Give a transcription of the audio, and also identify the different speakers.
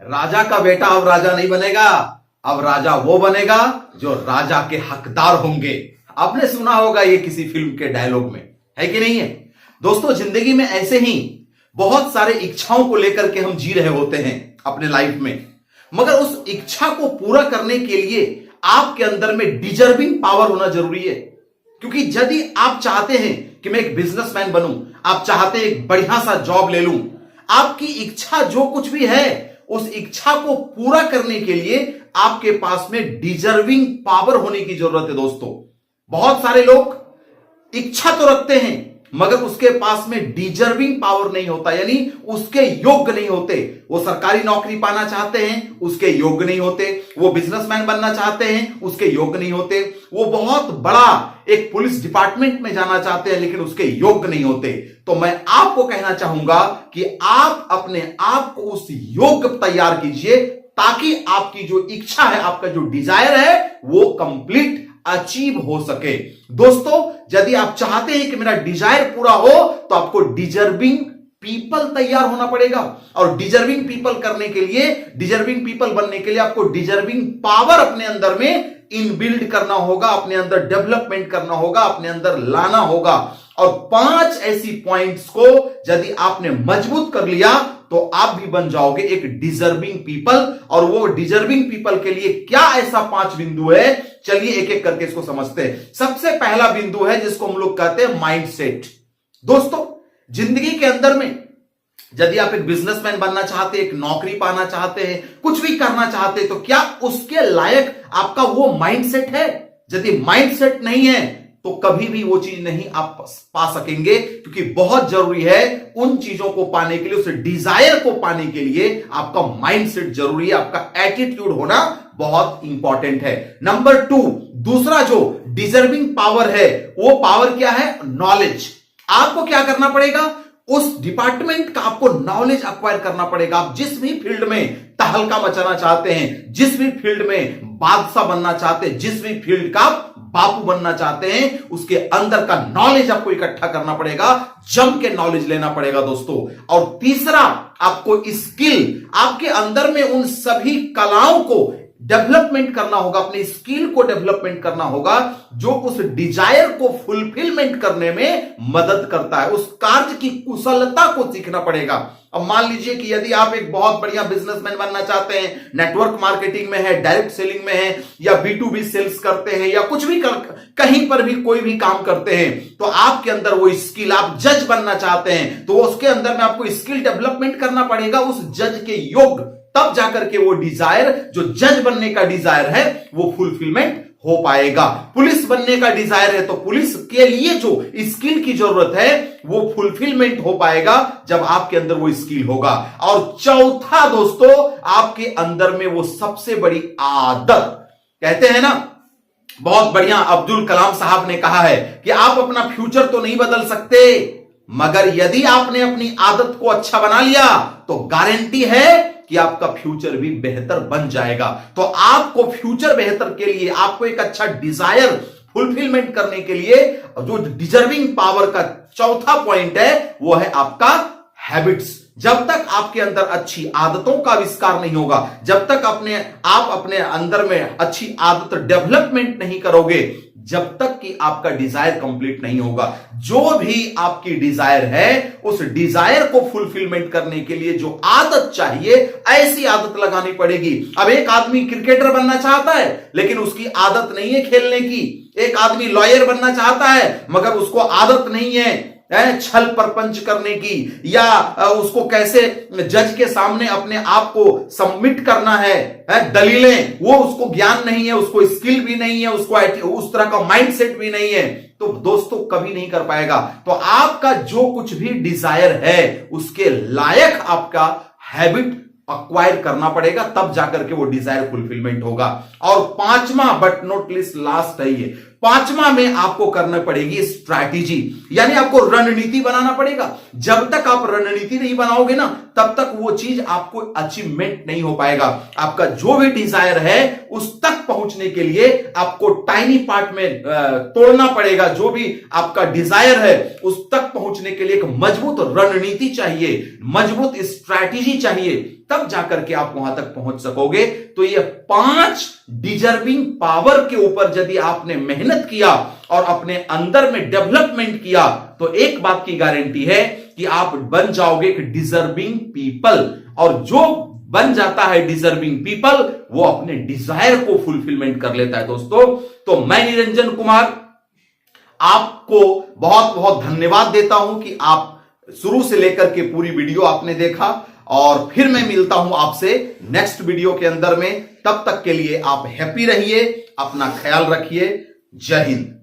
Speaker 1: राजा का बेटा अब राजा नहीं बनेगा, अब राजा वो बनेगा जो राजा के हकदार होंगे। आपने सुना होगा ये किसी फिल्म के डायलॉग में, है कि नहीं है दोस्तों। जिंदगी में ऐसे ही बहुत सारे इच्छाओं को लेकर के हम जी रहे होते हैं अपने लाइफ में, मगर उस इच्छा को पूरा करने के लिए आपके अंदर में डिजर्विंग पावर होना जरूरी है। क्योंकि यदि आप चाहते हैं कि मैं एक बिजनेसमैन बनूं, आप चाहते हैं एक बढ़िया सा जॉब ले लूं, आपकी इच्छा जो कुछ भी है उस इच्छा को पूरा करने के लिए आपके पास में डिजर्विंग पावर होने की जरूरत है दोस्तों। बहुत सारे लोग इच्छा तो रखते हैं मगर उसके पास में डिजर्विंग पावर नहीं होता, यानी उसके योग्य नहीं होते। वो सरकारी नौकरी पाना चाहते हैं, उसके योग्य नहीं होते। वो बिजनेसमैन बनना चाहते हैं, उसके योग्य नहीं होते। वो बहुत बड़ा एक पुलिस डिपार्टमेंट में जाना चाहते हैं लेकिन उसके योग्य नहीं होते। तो मैं आपको कहना चाहूंगा कि आप अपने आप को उस योग्य तैयार कीजिए ताकि आपकी जो इच्छा है, आपका जो डिजायर है वो कंप्लीट अचीव हो सके। दोस्तों, यदि आप चाहते हैं कि मेरा डिजायर पूरा हो तो आपको डिजर्विंग पीपल तैयार होना पड़ेगा। और डिजर्विंग पीपल करने के लिए, डिजर्विंग पीपल बनने के लिए आपको डिजर्विंग पावर अपने अंदर में इनबिल्ड करना होगा, अपने अंदर डेवलपमेंट करना होगा, अपने अंदर लाना होगा। और 5 ऐसी पॉइंट्स को यदि आपने मजबूत कर लिया तो आप भी बन जाओगे एक डिजर्विंग पीपल। और वो डिजर्विंग पीपल के लिए क्या ऐसा 5 बिंदु है, चलिए एक एक करके इसको समझते हैं। सबसे पहला बिंदु है जिसको हम लोग कहते हैं माइंडसेट। दोस्तों, जिंदगी के अंदर में यदि आप एक बिजनेसमैन बनना चाहते हैं, एक नौकरी पाना चाहते हैं, कुछ भी करना चाहते हैं, तो क्या उसके लायक आपका वो माइंडसेट है? यदि माइंडसेट नहीं है तो कभी भी वो चीज नहीं आप पा सकेंगे। क्योंकि बहुत जरूरी है उन चीजों को पाने के लिए, उस डिजायर को पाने के लिए आपका माइंडसेट जरूरी है, आपका एटीट्यूड होना बहुत इंपॉर्टेंट है। नंबर 2, दूसरा जो डिजर्विंग पावर है वो पावर क्या है? नॉलेज। आपको क्या करना पड़ेगा? उस डिपार्टमेंट का आपको नॉलेज अक्वायर करना पड़ेगा। आप जिस भी फील्ड में तहलका मचाना चाहते हैं, जिस भी फील्ड में बादशाह बनना चाहते हैं, जिस भी फील्ड का बापू बनना चाहते हैं, उसके अंदर का नॉलेज आपको इकट्ठा करना पड़ेगा, जम के नॉलेज लेना पड़ेगा दोस्तों। और तीसरा, आपको स्किल, आपके अंदर में उन सभी कलाओं को डेवलपमेंट करना होगा, अपनी स्किल को डेवलपमेंट करना होगा जो उस डिजायर को फुलफिलमेंट करने में मदद करता है। उस कार्य की कुशलता को सीखना पड़ेगा। अब मान लीजिए कि यदि आप एक बहुत बढ़िया बिजनेसमैन बनना चाहते हैं, नेटवर्क मार्केटिंग में है, डायरेक्ट सेलिंग में है, या B2B सेल्स करते हैं, या कुछ भी कहीं पर भी कोई भी काम करते हैं, तो आपके अंदर वो स्किल, आप जज बनना चाहते हैं तो उसके अंदर में आपको स्किल डेवलपमेंट करना पड़ेगा उस जज के योग्य, तब जाकर के वो डिजायर, जो जज बनने का डिजायर है, वो फुलफिलमेंट हो पाएगा। पुलिस बनने का डिजायर है तो पुलिस के लिए जो स्किल की जरूरत है वो फुलफिलमेंट हो पाएगा जब आपके अंदर वो स्किल होगा। और चौथा दोस्तों, आपके अंदर में वो सबसे बड़ी आदत, कहते हैं ना, बहुत बढ़िया अब्दुल कलाम साहब ने कहा है कि आप अपना फ्यूचर तो नहीं बदल सकते, मगर यदि आपने अपनी आदत को अच्छा बना लिया तो गारंटी है कि आपका फ्यूचर भी बेहतर बन जाएगा। तो आपको फ्यूचर बेहतर के लिए, आपको एक अच्छा डिजायर फुलफिलमेंट करने के लिए जो डिजर्विंग पावर का चौथा पॉइंट है वो है आपका हैबिट्स। जब तक आपके अंदर अच्छी आदतों का आविष्कार नहीं होगा, जब तक आप अपने अंदर में अच्छी आदत डेवलपमेंट नहीं करोगे, जब तक कि आपका डिजायर कंप्लीट नहीं होगा। जो भी आपकी डिजायर है, उस डिजायर को फुलफिलमेंट करने के लिए जो आदत चाहिए, ऐसी आदत लगानी पड़ेगी। अब एक आदमी क्रिकेटर बनना चाहता है लेकिन उसकी आदत नहीं है खेलने की। एक आदमी लॉयर बनना चाहता है मगर उसको आदत नहीं है छल प्रपंच करने की, या उसको कैसे जज के सामने अपने आप को सबमिट करना है दलीलें, वो उसको ज्ञान नहीं है, उसको स्किल भी नहीं है, उसको उस तरह का माइंडसेट भी नहीं है, तो दोस्तों कभी नहीं कर पाएगा। तो आपका जो कुछ भी डिजायर है उसके लायक आपका हैबिट अक्वायर करना पड़ेगा, तब जाकर के वो डिजायर फुलफिलमेंट होगा। और 5वां बट नॉट लिस्ट लास्ट है ये, 5वां में आपको करना पड़ेगी स्ट्रैटेजी, यानी आपको रणनीति बनाना पड़ेगा। जब तक आप रणनीति नहीं बनाओगे ना, तब तक वो चीज आपको अचीवमेंट नहीं हो पाएगा। आपका जो भी डिजायर है उस तक पहुंचने के लिए आपको टाइनी पार्ट में तोड़ना पड़ेगा। जो भी आपका डिजायर है उस तक पहुंचने के लिए एक मजबूत रणनीति चाहिए, मजबूत स्ट्रैटेजी चाहिए। तब जाकर के आप वहां तक पहुंच सकोगे। तो ये 5 डिजर्विंग पावर के ऊपर यदि आपने मेहनत किया और अपने अंदर में डेवलपमेंट किया तो एक बात की गारंटी है कि आप बन जाओगे एक डिजर्विंग पीपल। और जो बन जाता है डिजर्विंग पीपल वो अपने डिजायर को फुलफिलमेंट कर लेता है दोस्तों। तो मैं निरंजन कुमार आपको बहुत बहुत धन्यवाद देता हूं कि आप शुरू से लेकर के पूरी वीडियो आपने देखा। और फिर मैं मिलता हूं आपसे नेक्स्ट वीडियो के अंदर में। तब तक के लिए आप हैप्पी रहिए, अपना ख्याल रखिए। जय हिंद।